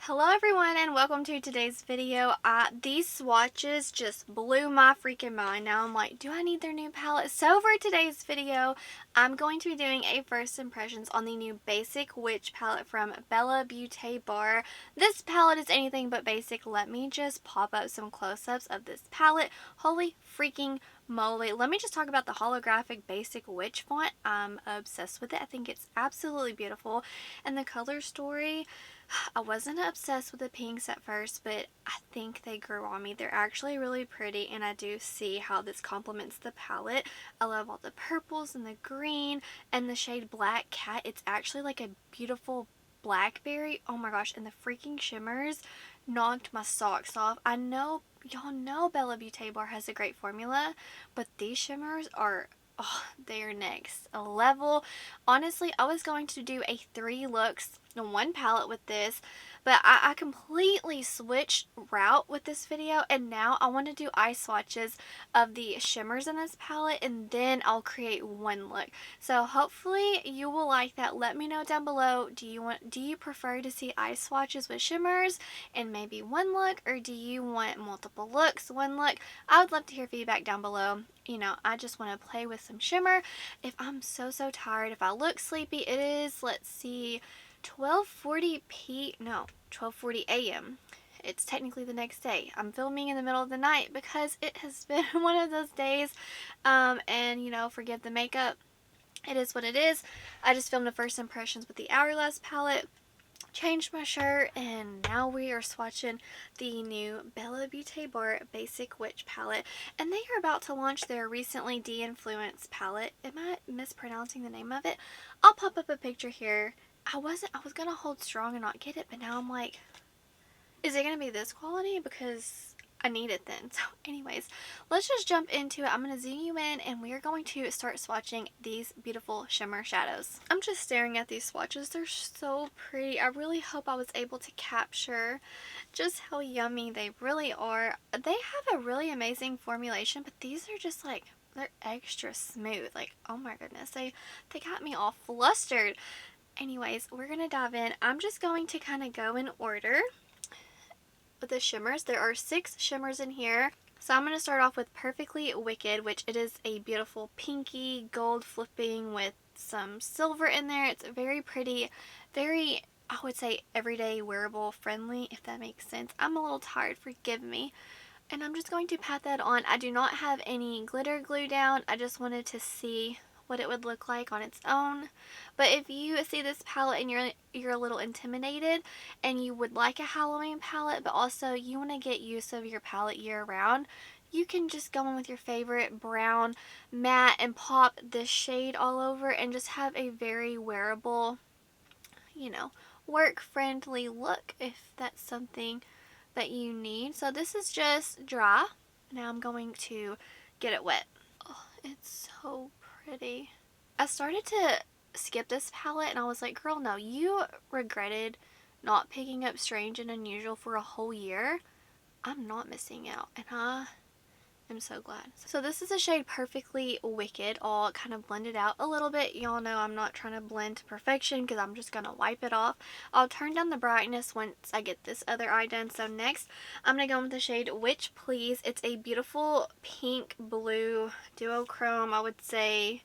Hello everyone and welcome to today's video. These swatches just blew my freaking mind. Now I'm like, do I need their new palette? So for today's video, I'm going to be doing a first impressions on the new Basic Witch palette from Bella Beaute Bar. This palette is anything but basic. Let me just pop up some close-ups of this palette. Holy freaking moly. Let me just talk about the holographic Basic Witch font. I'm obsessed with it. I think it's absolutely beautiful. And the color story, I wasn't obsessed with the pinks at first, but I think they grew on me. They're actually really pretty, and I do see how this complements the palette. I love all the purples and the green and the shade Black Cat. It's actually like a beautiful blackberry. Oh my gosh, and the freaking shimmers knocked my socks off. I know y'all know Bella Beaute Bar has a great formula, but these shimmers are, oh, they are next level. Honestly, I was going to do a 3 looks in one palette with this, but I completely switched route with this video, and now I want to do eye swatches of the shimmers in this palette, and then I'll create one look. So hopefully you will like that. Let me know down below, do you prefer to see eye swatches with shimmers and maybe one look, or do you want multiple looks, one look? I would love to hear feedback down below. You know, I just want to play with some shimmer. If I'm so tired, if I look sleepy, it is, let's see, 12:40 a.m. It's technically the next day. I'm filming in the middle of the night because it has been one of those days. And you know, forgive the makeup. It is what it is. I just filmed the first impressions with the Hourglass palette, changed my shirt, and now we are swatching the new Bella Beaute Bar Basic Witch palette, and they are about to launch their recently de-influenced palette. Am I mispronouncing the name of it? I'll pop up a picture here. I was gonna hold strong and not get it, but now I'm like, is it gonna be this quality? Because I need it then. So anyways, let's just jump into it. I'm going to zoom you in, and we are going to start swatching these beautiful shimmer shadows. I'm just staring at these swatches. They're so pretty. I really hope I was able to capture just how yummy they really are. They have a really amazing formulation, but these are just like, they're extra smooth. Like, oh my goodness, they got me all flustered. Anyways, we're going to dive in. I'm just going to kind of go in order with the shimmers. There are 6 shimmers in here. So I'm going to start off with Perfectly Wicked, which it is a beautiful pinky gold flipping with some silver in there. It's very pretty, very, I would say, everyday wearable friendly, if that makes sense. I'm a little tired, forgive me. And I'm just going to pat that on. I do not have any glitter glue down. I just wanted to see what it would look like on its own. But if you see this palette and you're a little intimidated and you would like a Halloween palette, but also you want to get use of your palette year round, you can just go in with your favorite brown matte and pop this shade all over and just have a very wearable, you know, work friendly look if that's something that you need. So this is just dry. Now I'm going to get it wet. Oh, it's so pretty. I started to skip this palette and I was like, girl, no, you regretted not picking up Strange and Unusual for a whole year. I'm not missing out, and I am so glad. So this is the shade Perfectly Wicked, all kind of blended out a little bit. Y'all know I'm not trying to blend to perfection because I'm just going to wipe it off. I'll turn down the brightness once I get this other eye done. So next, I'm going to go in with the shade Witch Please. It's a beautiful pink blue duochrome. I would say,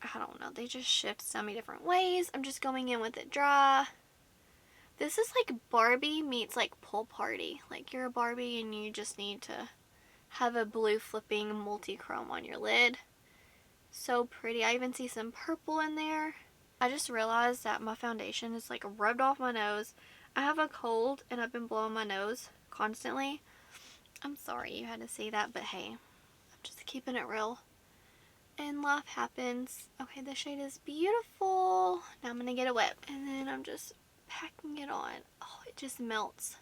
I don't know, they just shift so many different ways. I'm just going in with it dry. This is like Barbie meets like Pool Party. Like you're a Barbie and you just need to have a blue flipping multi-chrome on your lid. So pretty. I even see some purple in there. I just realized that my foundation is like rubbed off my nose. I have a cold and I've been blowing my nose constantly. I'm sorry you had to see that, but hey, I'm just keeping it real. And life happens. Okay, the shade is beautiful. Now I'm going to get it wet. And then I'm just packing it on. Oh, it just melts.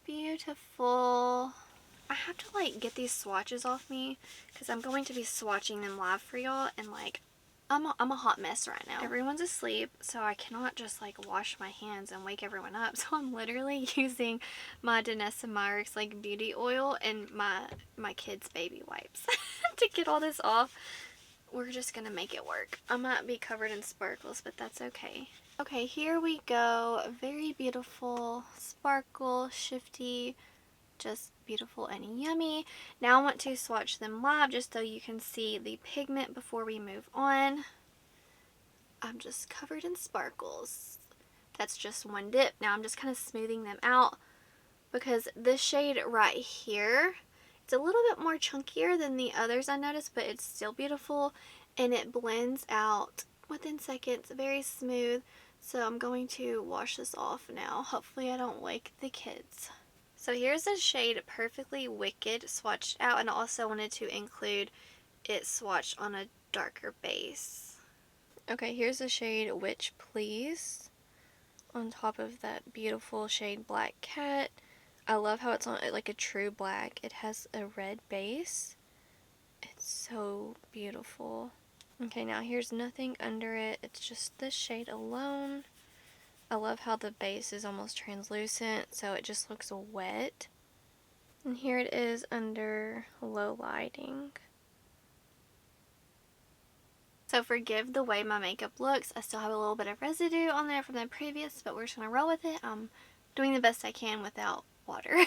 Beautiful. I have to like get these swatches off me because I'm going to be swatching them live for y'all, and like I'm a hot mess right now. Everyone's asleep, so I cannot just like wash my hands and wake everyone up. So I'm literally using my Devinah Cosmetics like beauty oil and my kids' baby wipes to get all this off. We're just gonna make it work. I might be covered in sparkles, but that's okay. Okay, here we go. Very beautiful, sparkle, shifty, just beautiful and yummy. Now I want to swatch them live just so you can see the pigment before we move on. I'm just covered in sparkles. That's just one dip. Now I'm just kind of smoothing them out because this shade right here, it's a little bit more chunkier than the others I noticed, but it's still beautiful and it blends out within seconds, very smooth. So I'm going to wash this off now. Hopefully I don't wake the kids. So here's the shade Perfectly Wicked swatched out, and I also wanted to include it swatched on a darker base. Okay, here's the shade Witch Please on top of that beautiful shade Black Cat. I love how it's on like a true black. It has a red base. It's so beautiful. Okay, now here's nothing under it. It's just this shade alone. I love how the base is almost translucent, so it just looks wet. And here it is under low lighting. So forgive the way my makeup looks. I still have a little bit of residue on there from the previous, but we're just going to roll with it. I'm doing the best I can without water.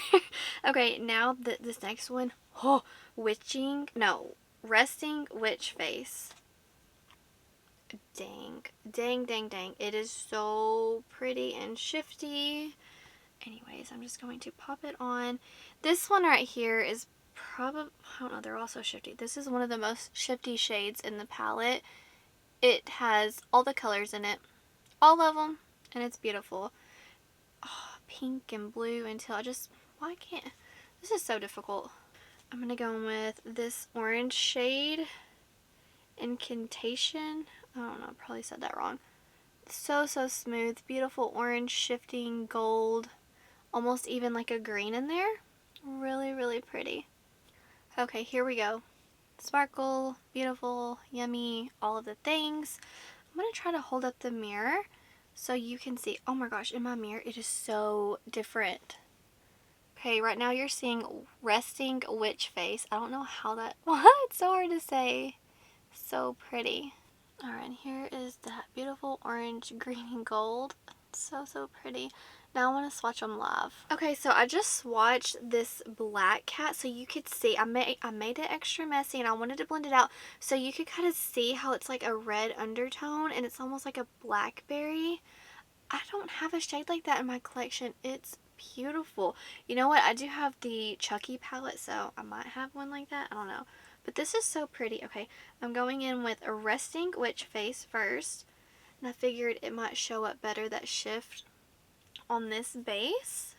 Okay, now this next one. Oh, Resting Witch Face. Dang, dang, dang, dang. It is so pretty and shifty. Anyways, I'm just going to pop it on. This one right here is probably, I don't know, they're also shifty. This is one of the most shifty shades in the palette. It has all the colors in it, all of them, and it's beautiful. Oh, pink and blue until why can't, this is so difficult. I'm going to go in with this orange shade, Incantation. I don't know, I probably said that wrong. So smooth, beautiful orange, shifting gold, almost even like a green in there. Really, really pretty. Okay, here we go. Sparkle, beautiful, yummy, all of the things. I'm going to try to hold up the mirror so you can see. Oh my gosh, in my mirror, it is so different. Okay, right now you're seeing Resting Witch Face. I don't know how that, it's so hard to say. So pretty. Alright, here is that beautiful orange, green, and gold. So pretty. Now I want to swatch them live. Okay, so I just swatched this Black Cat so you could see. I made it extra messy and I wanted to blend it out so you could kind of see how it's like a red undertone and it's almost like a blackberry. I don't have a shade like that in my collection. It's beautiful. You know what? I do have the Chucky palette, so I might have one like that. I don't know. But this is so pretty. Okay, I'm going in with a Resting Witch Face first. And I figured it might show up better, that shift on this base.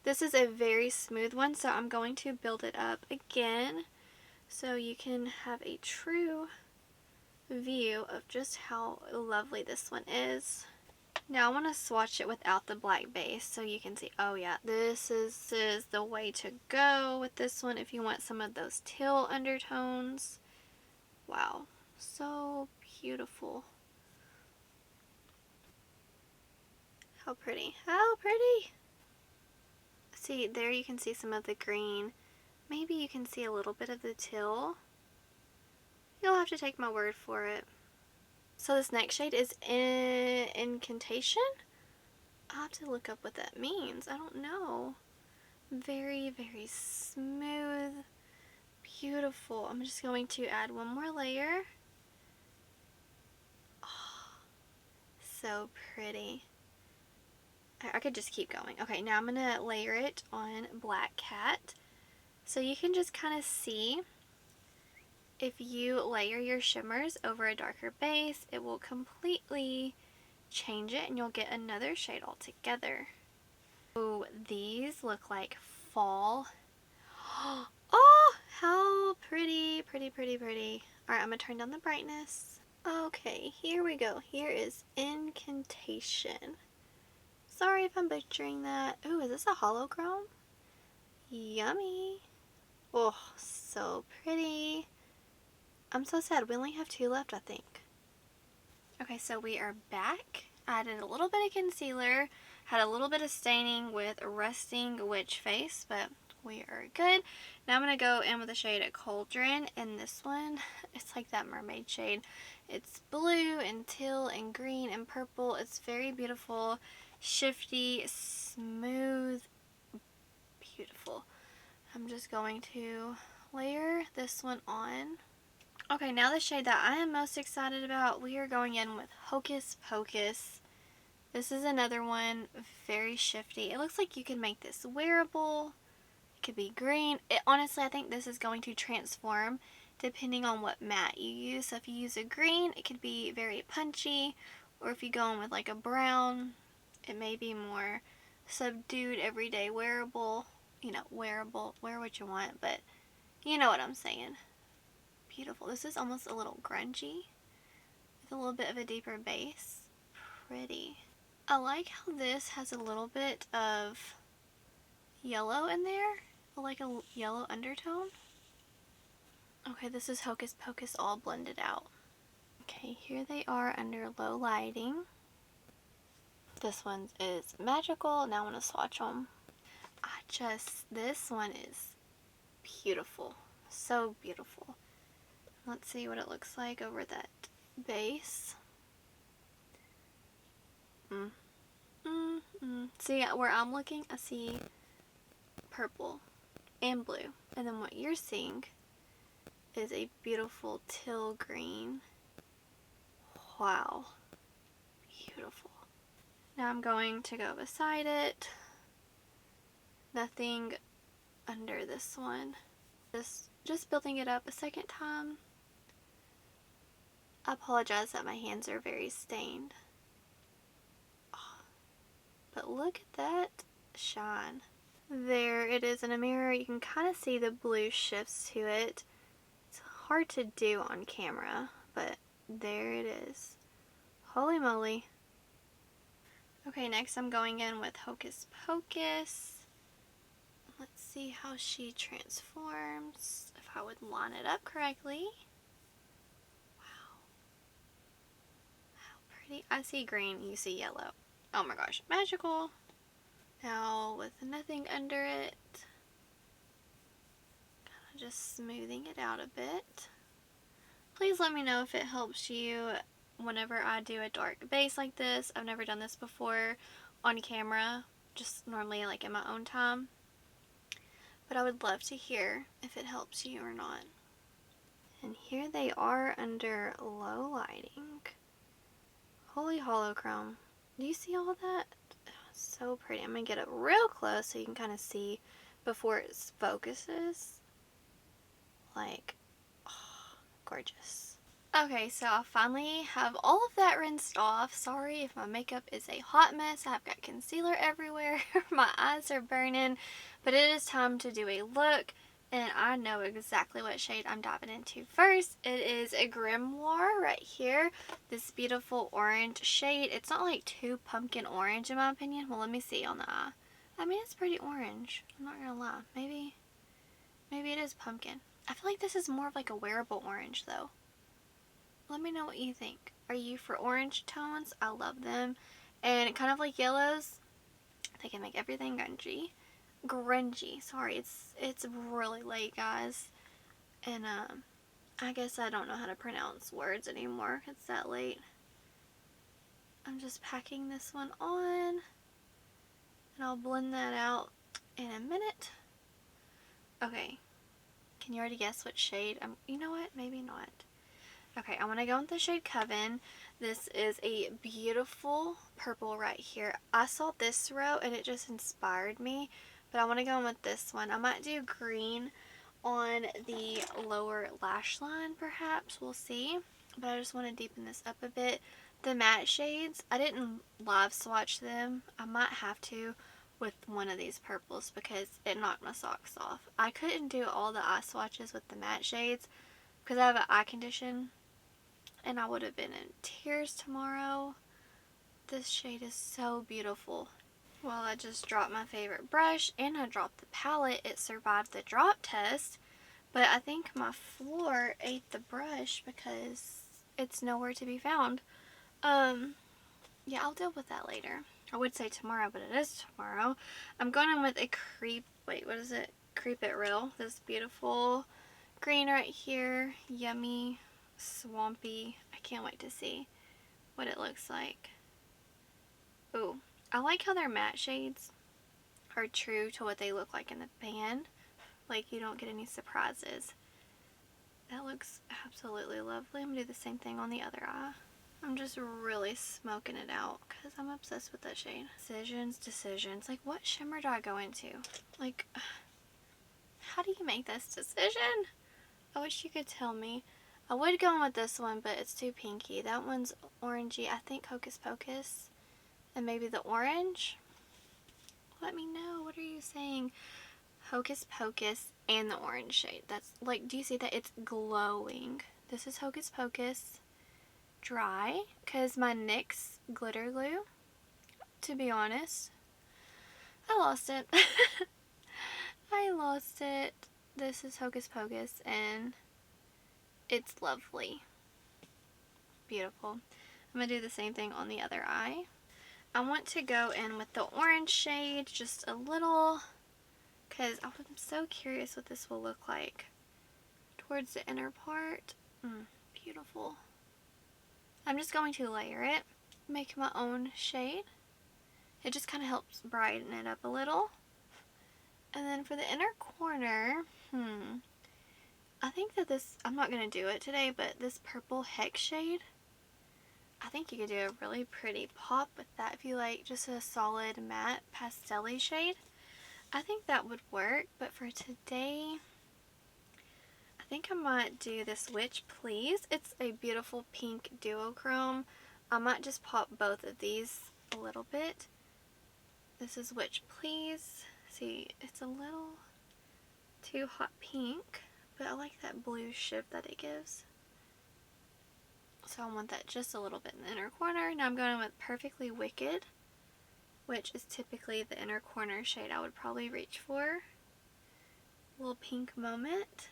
This is a very smooth one, so I'm going to build it up again so you can have a true view of just how lovely this one is. Now I want to swatch it without the black base so you can see, oh yeah, this is the way to go with this one if you want some of those teal undertones. Wow, so beautiful. How pretty, how pretty. See, there you can see some of the green. Maybe you can see a little bit of the teal. You'll have to take my word for it. So this next shade is Incantation. I'll have to look up what that means. I don't know. Very, very smooth. Beautiful. I'm just going to add one more layer. Oh, so pretty. I could just keep going. Okay, now I'm going to layer it on Black Cat. So you can just kind of see if you layer your shimmers over a darker base, it will completely change it and you'll get another shade altogether. Oh, these look like fall. Oh, how pretty, pretty, pretty, pretty. All right, I'm going to turn down the brightness. Okay, here we go. Here is Incantation. Sorry if I'm butchering that. Ooh, is this a holochrome? Yummy. Oh, so pretty. I'm so sad. We only have 2 left, I think. Okay, so we are back. Added a little bit of concealer. Had a little bit of staining with Resting Witch Face, but we are good. Now I'm going to go in with the shade Cauldron, and this one, it's like that mermaid shade. It's blue and teal and green and purple. It's very beautiful, shifty, smooth, beautiful. I'm just going to layer this one on. Okay, now the shade that I am most excited about, we are going in with Hocus Pocus. This is another one, very shifty. It looks like you can make this wearable. It could be green. Honestly, I think this is going to transform depending on what matte you use. So if you use a green, it could be very punchy. Or if you go in with like a brown, it may be more subdued, everyday wearable. You know, wearable, wear what you want, but you know what I'm saying. Beautiful. This is almost a little grungy with a little bit of a deeper base. Pretty. I like how this has a little bit of yellow in there, like a yellow undertone. Okay, this is Hocus Pocus all blended out. Okay, here they are under low lighting. This one is magical. Now I'm going to swatch them. This one is beautiful. So beautiful. Let's see what it looks like over that base. See, where I'm looking, I see purple and blue. And then what you're seeing is a beautiful teal green. Wow. Beautiful. Now I'm going to go beside it. Nothing under this one. Just building it up a second time. I apologize that my hands are very stained. But look at that shine. There it is in a mirror. You can kind of see the blue shifts to it. It's hard to do on camera, but there it is. Holy moly. Okay, next I'm going in with Hocus Pocus. Let's see how she transforms, if I would line it up correctly. Wow. How pretty. I see green, you see yellow. Oh my gosh, magical. Now with nothing under it, kind of just smoothing it out a bit. Please let me know if it helps you whenever I do a dark base like this. I've never done this before on camera, just normally like in my own time. But I would love to hear if it helps you or not. And here they are under low lighting. Holy holochrome. Do you see all of that? So pretty. I'm going to get up real close so you can kind of see before it focuses. Like, oh, gorgeous. Okay, so I finally have all of that rinsed off. Sorry if my makeup is a hot mess. I've got concealer everywhere. My eyes are burning. But it is time to do a look. And I know exactly what shade I'm diving into first. It is a Grimoire right here. This beautiful orange shade. It's not like too pumpkin orange in my opinion. Well, let me see on the eye. I mean, it's pretty orange. I'm not gonna lie. Maybe it is pumpkin. I feel like this is more of like a wearable orange though. Let me know what you think. Are you for orange tones? I love them. And kind of like yellows, they can make everything grungy. Sorry, it's really late, guys. And I guess I don't know how to pronounce words anymore. It's that late. I'm just packing this one on. And I'll blend that out in a minute. Okay. Can you already guess what shade? You know what? Maybe not. Okay, I want to go with the shade Coven. This is a beautiful purple right here. I saw this row and it just inspired me, but I want to go in with this one. I might do green on the lower lash line perhaps. We'll see. But I just want to deepen this up a bit. The matte shades, I didn't live swatch them. I might have to with one of these purples because it knocked my socks off. I couldn't do all the eye swatches with the matte shades because I have an eye condition and I would have been in tears tomorrow. This shade is so beautiful. Well, I just dropped my favorite brush and I dropped the palette. It survived the drop test, but I think my floor ate the brush because it's nowhere to be found. Yeah, I'll deal with that later. I would say tomorrow, but it is tomorrow. I'm going in with a Creep It Real. This beautiful green right here. Yummy, swampy. I can't wait to see what it looks like. Ooh, I like how their matte shades are true to what they look like in the pan. Like, you don't get any surprises. That looks absolutely lovely. I'm going to do the same thing on the other eye. I'm just really smoking it out because I'm obsessed with that shade. Decisions. Like, what shimmer do I go into? Like, how do you make this decision? I wish you could tell me. I would go in with this one, but it's too pinky. That one's orangey. I think Hocus Pocus. And maybe the orange? Let me know. What are you saying? Hocus Pocus and the orange shade. That's like, do you see that? It's glowing. This is Hocus Pocus dry because my NYX glitter glue, to be honest, I lost it. I lost it. This is Hocus Pocus and it's lovely. Beautiful. I'm going to do the same thing on the other eye. I want to go in with the orange shade just a little because I'm so curious what this will look like towards the inner part. Beautiful. I'm just going to layer it, make my own shade. It just kind of helps brighten it up a little. And then for the inner corner, I think that this, I'm not going to do it today, but this purple hex shade, I think you could do a really pretty pop with that if you like just a solid matte pastel-y shade. I think that would work, but for today, I think I might do this Witch Please. It's a beautiful pink duochrome. I might just pop both of these a little bit. This is Witch Please. See, it's a little too hot pink, but I like that blue shift that it gives. So I want that just a little bit in the inner corner. Now I'm going with Perfectly Wicked, which is typically the inner corner shade I would probably reach for. A little pink moment.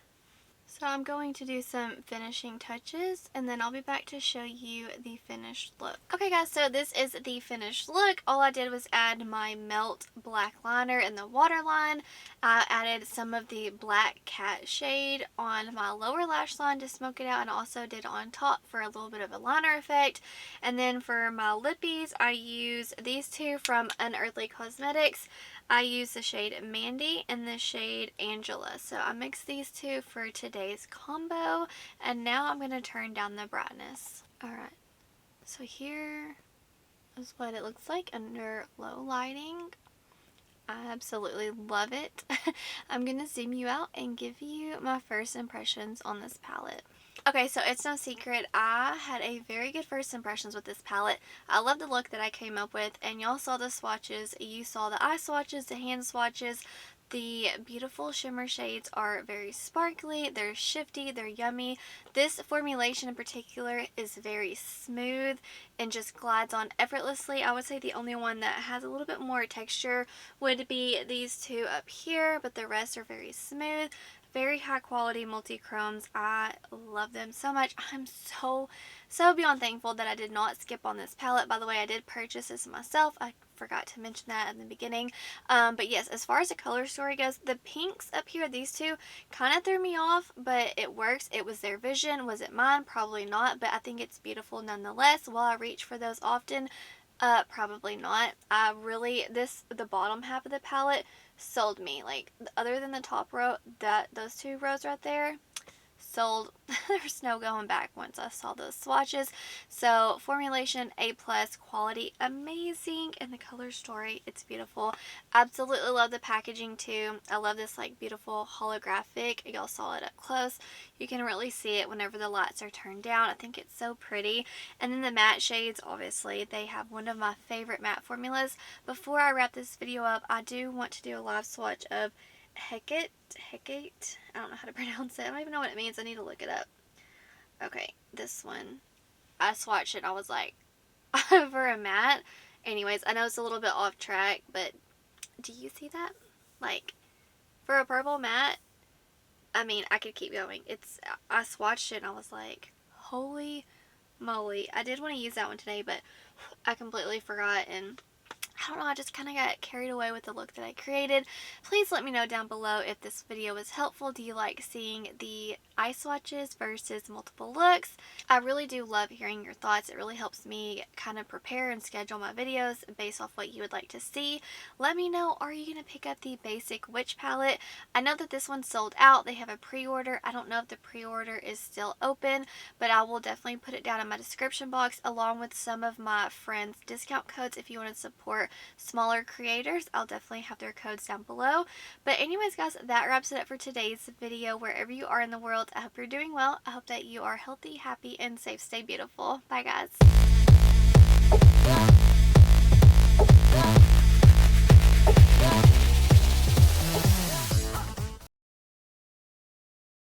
So I'm going to do some finishing touches and then I'll be back to show you the finished look. Okay guys, so this is the finished look. All I did was add my Melt black liner in the waterline. I added some of the Black Cat shade on my lower lash line to smoke it out and also did on top for a little bit of a liner effect. And then for my lippies, I use these two from Unearthly Cosmetics. I use the shade Mandy and the shade Angela. So I mixed these two for today's combo. And now I'm going to turn down the brightness. Alright, so here is what it looks like under low lighting. I absolutely love it. I'm going to zoom you out and give you my first impressions on this palette. Okay, so it's no secret, I had a very good first impressions with this palette. I love the look that I came up with, and y'all saw the swatches. You saw the eye swatches, the hand swatches. The beautiful shimmer shades are very sparkly, they're shifty, they're yummy. This formulation in particular is very smooth and just glides on effortlessly. I would say the only one that has a little bit more texture would be these two up here, but the rest are very smooth. Very high quality multi-chromes. I love them so much. I'm so beyond thankful that I did not skip on this palette. By the way, I did purchase this myself. I forgot to mention that in the beginning. But yes, as far as the color story goes, the pinks up here, these two, kind of threw me off, but it works. It was their vision. Was it mine? Probably not, but I think it's beautiful nonetheless. Will I reach for those often? Probably not. The bottom half of the palette sold me. Like, other than the top row, those two rows right there, sold. There's no going back once I saw those swatches. So formulation A+, quality amazing, and the color story, it's beautiful. Absolutely love the packaging too. I love this like beautiful holographic. Y'all saw it up close. You can really see it whenever the lights are turned down. I think it's so pretty. And then the matte shades, obviously they have one of my favorite matte formulas. Before I wrap this video up, I do want to do a live swatch of Hecate, I don't know how to pronounce it. I don't even know what it means. I need to look it up. Okay, this one. I swatched it. I was like, for a matte. Anyways, I know it's a little bit off track, but do you see that? Like, for a purple matte, I mean, I could keep going. I swatched it and I was like, holy moly. I did want to use that one today, but I completely forgot and I don't know, I just kind of got carried away with the look that I created. Please let me know down below if this video was helpful. Do you like seeing the eye swatches versus multiple looks? I really do love hearing your thoughts. It really helps me kind of prepare and schedule my videos based off what you would like to see. Let me know, are you going to pick up the basic witch palette? I know that this one's sold out. They have a pre-order. I don't know if the pre-order is still open, but I will definitely put it down in my description box along with some of my friends' discount codes if you want to support smaller creators. I'll definitely have their codes down below. But anyways, guys, that wraps it up for today's video. Wherever you are in the world, I hope you're doing well. I hope that you are healthy, happy, and safe. Stay beautiful. Bye, guys.